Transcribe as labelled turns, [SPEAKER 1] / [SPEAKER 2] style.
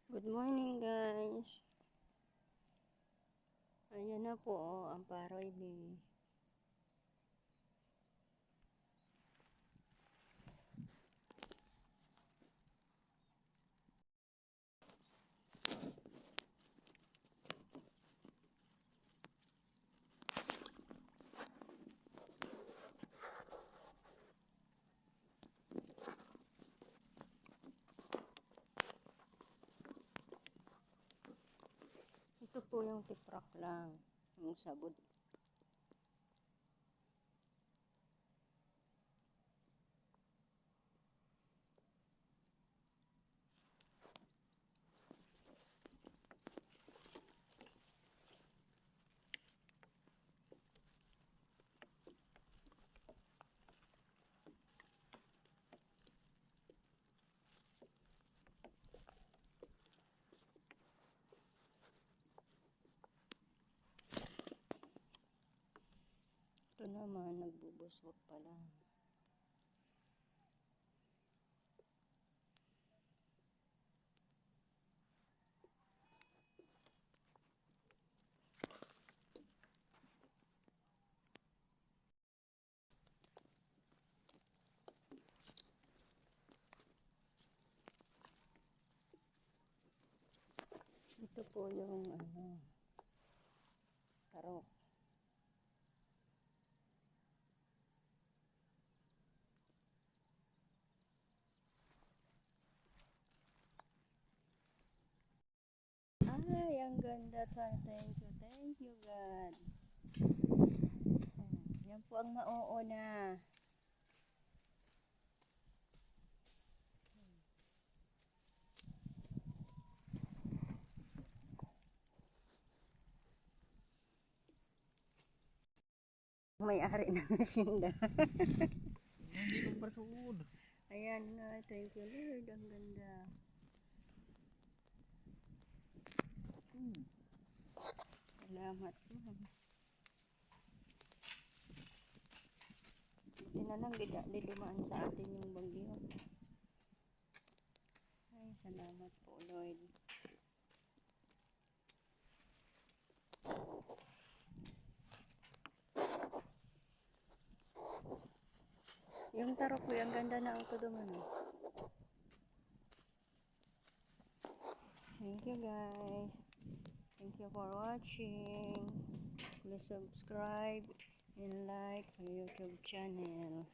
[SPEAKER 1] Good morning guys. Ayan na po ang Paroy Bay. Ito po yung tiprak lang. Yung sabod. Ito naman, nagbubusok pa lang. Ito po yung tarok. Ay, ang ganda. Thank you God. Yan po ang mauuna. May-ari ng asyenda.
[SPEAKER 2] Hindi ko pasuod.
[SPEAKER 1] Ayan nga, thank you Lord. Ang ganda. Salamat po. Buti na lang, di dumaan sa atin yung bagyo. Ay, salamat po Lord. Yung tarok ko, ang ganda na ang tudungan. Thank you guys. Thank you for watching. Please subscribe and like my YouTube channel.